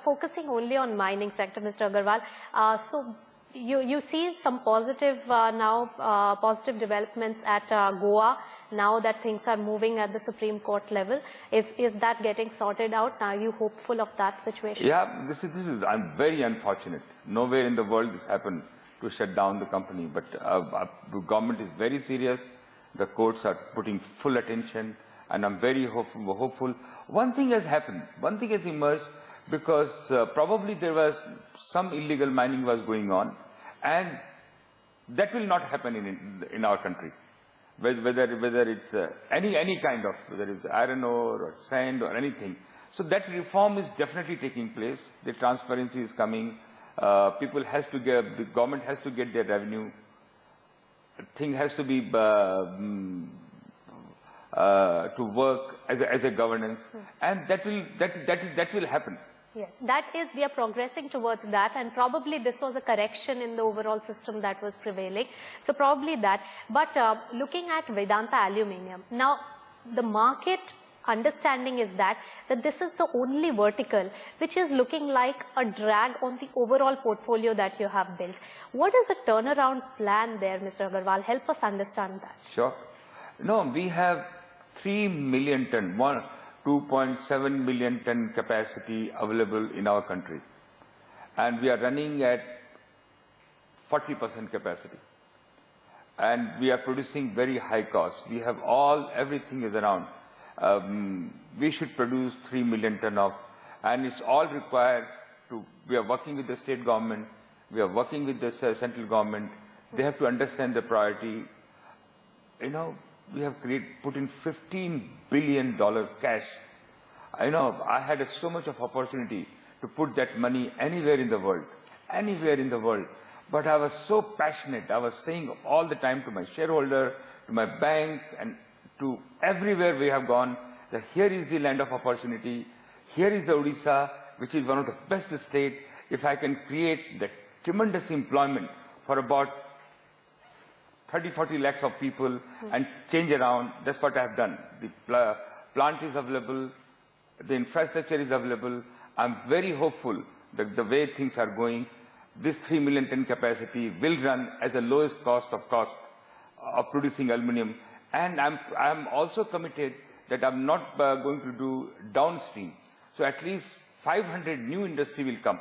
focusing only on mining sector, Mr. Agarwal, so you see some positive positive developments at Goa now that things are moving at the Supreme Court level. Is that getting sorted out? Are you hopeful of that situation? Yeah, this is I'm very unfortunate. Nowhere in the world this happened to shut down the company, but the government is very serious. The courts are putting full attention, and I'm very hopeful. One thing has happened. One thing has emerged, because probably there was some illegal mining was going on, and that will not happen in our country. Whether it's any kind of, whether it's iron ore or sand or anything. So that reform is definitely taking place. The transparency is coming. The government has to get their revenue. Thing has to be to work as a governance, and that will happen. Yes, we are progressing towards that, and probably this was a correction in the overall system that was prevailing. So probably that. But looking at Vedanta Aluminium, now the market understanding is that this is the only vertical which is looking like a drag on the overall portfolio that you have built. What is the turnaround plan there, Mr. Agarwal? Help us understand that. Sure. No, we have 3 million ton, 2.7 million ton capacity available in our country, and we are running at 40% capacity, and we are producing very high cost. We have everything is around. We should produce 3 million ton of, and it's all required to. We are working with the state government. We are working with the central government. They have to understand the priority. We have put in $15 billion cash. I had so much of opportunity to put that money anywhere in the world, But I was so passionate. I was saying all the time to my shareholder, to my bank, and to everywhere we have gone, that here is the land of opportunity. Here is the Odisha, which is one of the best states. If I can create that tremendous employment for about 30-40 lakhs of people and change around, that's what I have done. The plant is available, the infrastructure is available. I'm very hopeful that the way things are going, this 3 million ton capacity will run as the lowest cost of producing aluminium. And I'm also committed that I'm not going to do downstream. So at least 500 new industry will come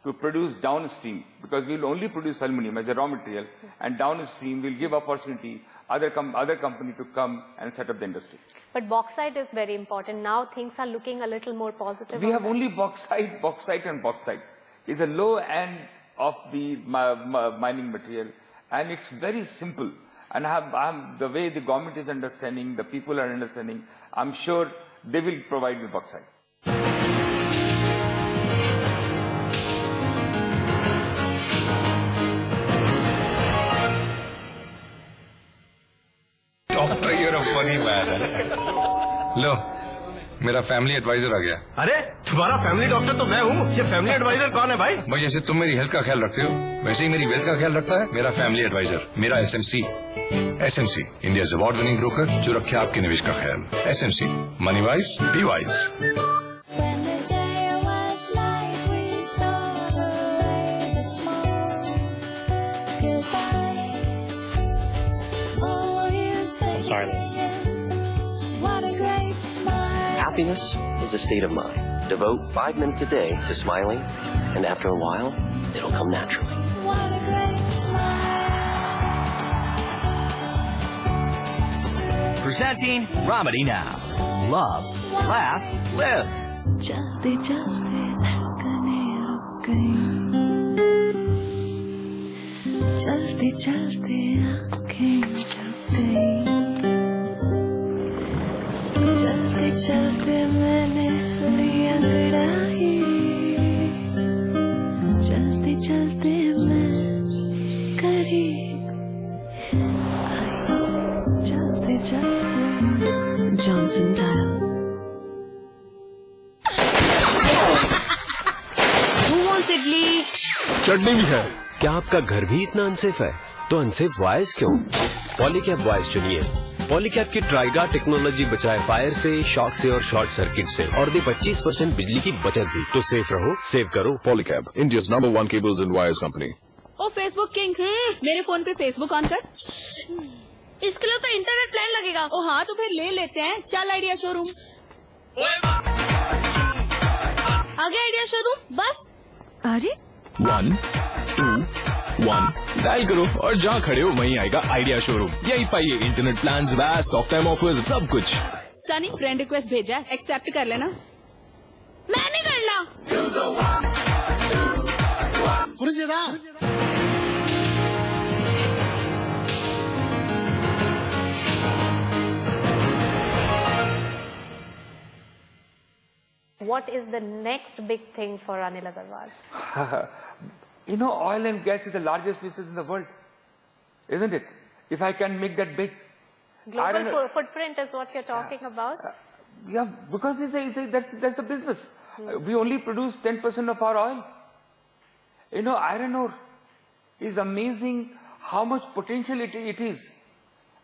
to produce downstream, because we will only produce aluminium as a raw material, and downstream will give opportunity other company to come and set up the industry. But bauxite is very important. Now things are looking a little more positive. We have only bauxite. It's the low end of the mining material, and it's very simple. And the way the government is understanding, the people are understanding, I'm sure they will provide the bauxite. Doctor, you're a funny man. लो, मेरा family adviser आ गया। अरे तुम्हारा family doctor तो मैं हूँ। ये family adviser कौन है भाई? भाई जैसे तुम मेरी हेल्थ का ख्याल रखते हो, वैसे ही मेरी वेल्थ का ख्याल रखता है मेरा फैमिली एडवाइजर, मेरा SMC. SMC, India award winning broker जो रखे आपके निवेश का ख्याल। SMC, money wise, be wise. Sorry, Liz. Happiness is a state of mind. Devote 5 minutes a day to smiling, and after a while, it'll come naturally. What a great smile. Presenting Remedy Now. Love, laugh, live. चलते चलते धड़कने रुक गई, चलते चलते आँखें झुक गई, चलते चलते मैंने ली अंगड़ाई, चलते चलते मैं करीब आई, चलते चलते जॉनसन टाइल्स। इडली चटनी भी है। क्या आपका घर भी इतना अनसेफ है? तो अनसेफ वॉइस क्यों? पॉलीकैब वॉइस चुनिए। पॉलीकैब की ट्राइगा टेक्नोलॉजी बचाए फायर से, शॉक से और शॉर्ट सर्किट से और दे 25% बिजली की बचत भी। तो सेफ रहो, सेव करो। Polycab, India's #1 cables and wires company. ओ फेसबुक किंग, मेरे फोन पे फेसबुक ऑन कर। इसके लिए तो इंटरनेट प्लान लगेगा। ओ हाँ, तो फिर ले लेते हैं। चल आइडिया शोरूम। आगे आइडिया शोरूम, बस। अरे 1 2 1 डायल करो और जहाँ खड़े हो वहीं आएगा आइडिया शोरूम। यही पाइए इंटरनेट प्लान, वैस, टॉक टाइम ऑफर्स, सब कुछ। सनी फ्रेंड रिक्वेस्ट भेजा है, एक्सेप्ट कर लेना। मैं नहीं करना। What is the next big thing for Anil Agarwal? You know, oil and gas is the largest business in the world, isn't it? If I can make that big. Global footprint is what you're talking about? Yeah, because that's the business. We only produce 10% of our oil. You know, iron ore is amazing how much potential it is.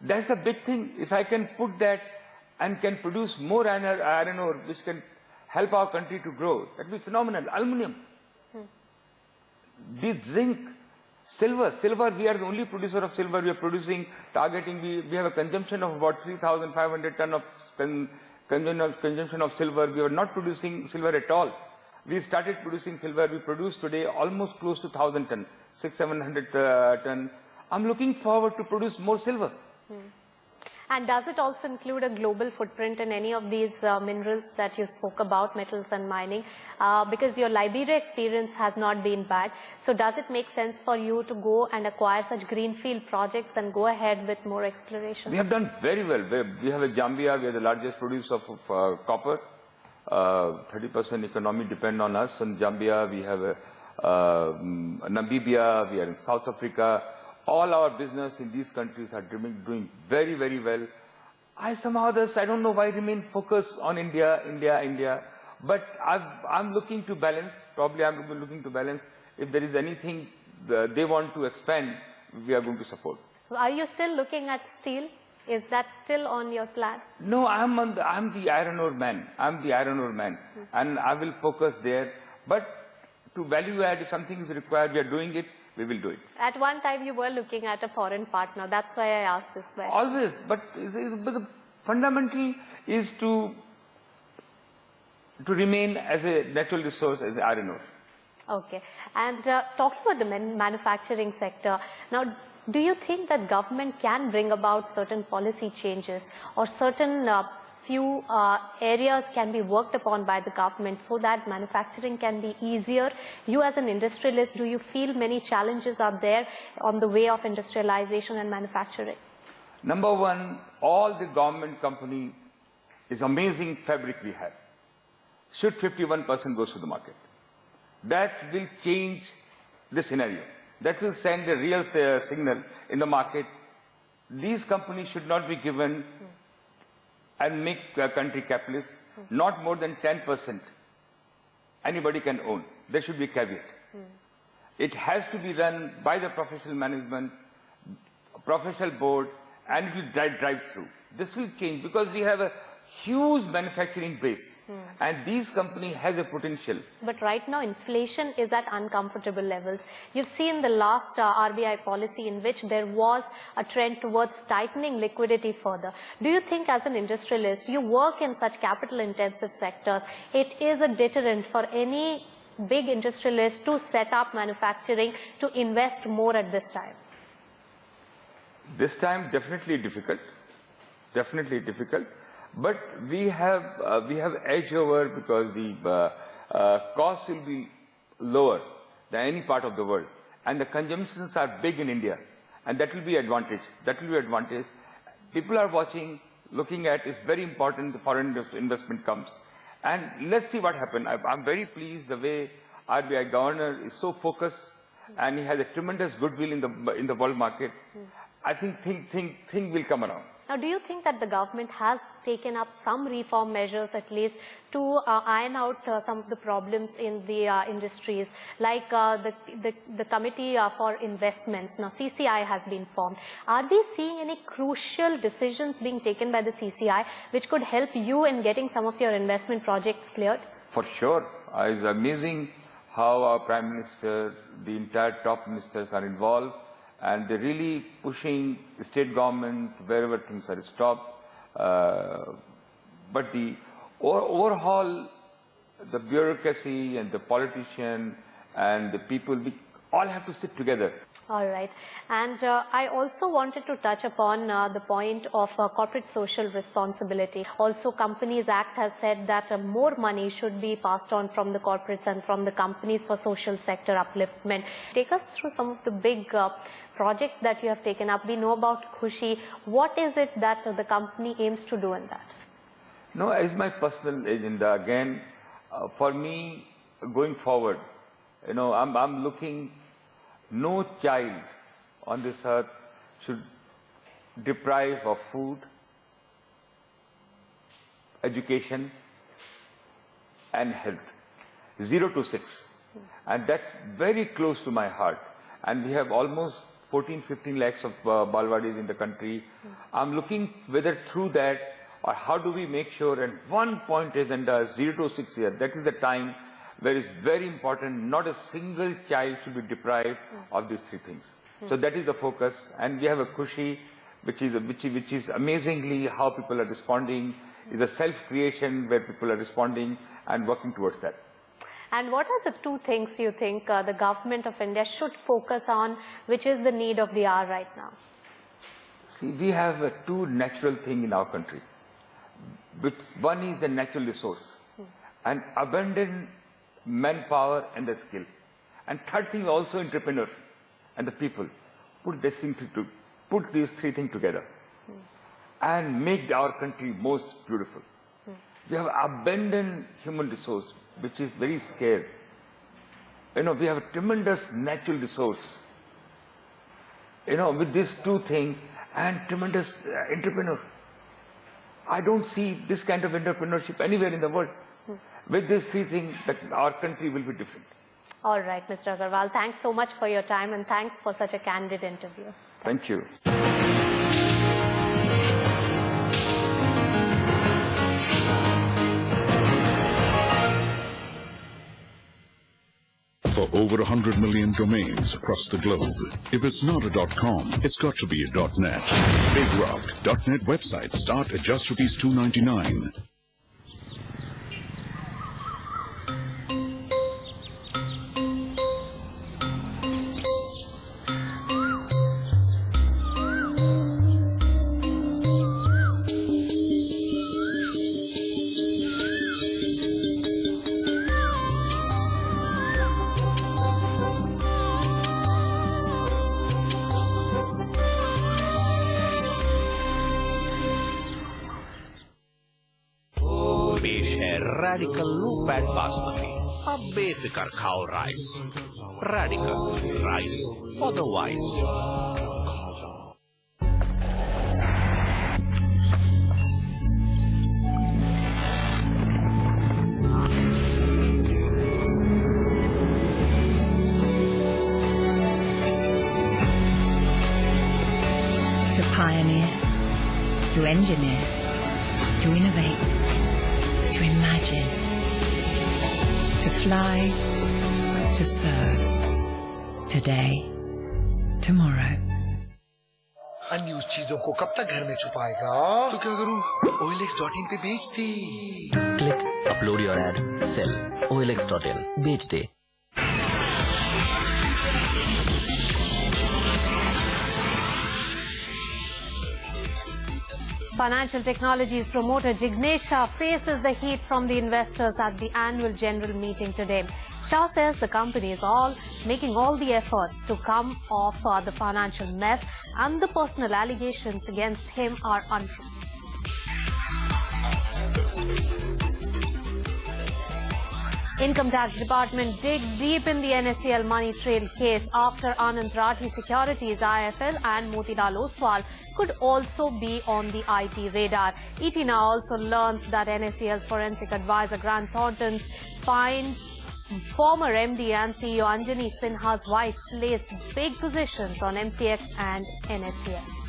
That's the big thing. If I can put that and can produce more iron ore, which can help our country to grow, that will be phenomenal. Aluminium. This zinc, silver, we are the only producer of silver. We are producing, targeting, we have a consumption of about 3,500 ton of consumption of silver. We were not producing silver at all. We started producing silver. We produce today almost close to 1,000 ton, 600-700 ton. I'm looking forward to produce more silver. And does it also include a global footprint in any of these minerals that you spoke about, metals and mining? Because your Liberia experience has not been bad. So does it make sense for you to go and acquire such greenfield projects and go ahead with more exploration? We have done very well. We have a Zambia. We are the largest producer of copper. 30% economy depend on us. In Zambia, we have Namibia. We are in South Africa. All our business in these countries are doing very, very well. I don't know why remain focused on India. But I'm looking to balance. Probably I'm looking to balance. If there is anything they want to expand, we are going to support. Are you still looking at steel? Is that still on your plan? No, I'm the iron ore man. And I will focus there. But to value add, if something is required, we are doing it. We will do it. At one time, you were looking at a foreign partner. That's why I asked this question. Always, but the fundamental is to remain as a natural resource, as iron ore. Okay. And talking about the manufacturing sector, now, do you think that government can bring about certain policy changes or certain few areas can be worked upon by the government so that manufacturing can be easier? You as an industrialist, do you feel many challenges are there on the way of industrialization and manufacturing? Number one, all the government company is amazing fabric we have. Should 51% goes to the market. That will change the scenario. That will send a real signal in the market. These companies should not be given and make a country capitalist. Not more than 10% anybody can own. There should be a caveat. It has to be run by the professional management, professional board, and it will drive through. This will change because we have a huge manufacturing base and these companies have a potential. But right now inflation is at uncomfortable levels. You've seen the last RBI policy in which there was a trend towards tightening liquidity further. Do you think as an industrialist, you work in such capital intensive sectors, it is a deterrent for any big industrialist to set up manufacturing, to invest more at this time? This time definitely difficult. But we have edge over because the cost will be lower than any part of the world, and the consumptions are big in India, and that will be advantage. People are watching, looking at. It's very important the foreign investment comes, and let's see what happens. I'm very pleased the way RBI governor is so focused, and he has a tremendous goodwill in the world market. I think thing will come around. Now, do you think that the government has taken up some reform measures at least to iron out some of the problems in the industries, like the Committee for Investments? Now, CCI has been formed. Are they seeing any crucial decisions being taken by the CCI which could help you in getting some of your investment projects cleared? For sure. It's amazing how our Prime Minister, the entire top ministers are involved, and they're really pushing the state government wherever things are stopped. But the overhaul, the bureaucracy and the politician and the people, we all have to sit together. All right. And I also wanted to touch upon the point of corporate social responsibility. Also, Companies Act has said that more money should be passed on from the corporates and from the companies for social sector upliftment. Take us through some of the big projects that you have taken up. We know about Khushi. What is it that the company aims to do in that? No, as my personal agenda, again, for me, going forward, I'm looking, no child on this earth should deprive of food, education, and health. 0 to 6. And that's very close to my heart. And we have almost 14-15 lakhs of Balwadis in the country. I'm looking whether through that, or how do we make sure, and one point agenda, 0 to 6 years, that is the time where it's very important, not a single child should be deprived of these 3 things. So that is the focus, and we have a Khushi, which is amazingly how people are responding. It's a self-creation where people are responding and working towards that. And what are the 2 things you think the government of India should focus on, which is the need of the hour right now? See, we have 2 natural things in our country. One is the natural resource, and abundant manpower and the skill. And third thing also entrepreneur and the people. Put these 3 things together and make our country most beautiful. We have abundant human resource, which is very scarce. We have a tremendous natural resource. With these 2 things and tremendous entrepreneur. I don't see this kind of entrepreneurship anywhere in the world. With these 3 things, our country will be different. All right, Mr. Agarwal, thanks so much for your time and thanks for such a candid interview. Thank you. For over 100 million domains across the globe, if it's not a .com, it's got to be a .net. Big Rock .net websites start at just ₹2.99. Radical low-fat basmati. अब बेफिक्र खाओ rice. Radical rice for the wise. To pioneer, to engineer, to innovate, to imagine, to fly, to serve, today, tomorrow. Unused चीजों को कब तक घर में छुपाएगा? तो क्या करूं? OLX.in पे बेच दे. Click, upload your ad, sell. OLX.in, बेच दे. Financial Technologies promoter Jignesh Shah faces the heat from the investors at the annual general meeting today. Shah says the company is making all the efforts to come off the financial mess, and the personal allegations against him are untrue. Income Tax Department digs deep in the NSCL money trail case after Anand Rathi Securities IIFL and Motilal Oswal could also be on the IT radar. ET now also learns that NSCL's forensic advisor Grant Thornton finds former MD and CEO Anjani Sinha's wife placed big positions on MCX and NSCL.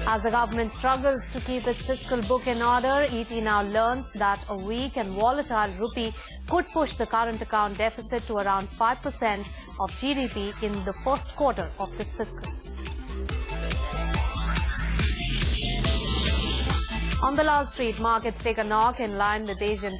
As the government struggles to keep its fiscal book in order, ET now learns that a weak and volatile rupee could push the current account deficit to around 5% of GDP in the first quarter of this fiscal. On the Wall Street, markets take a knock in line with Asian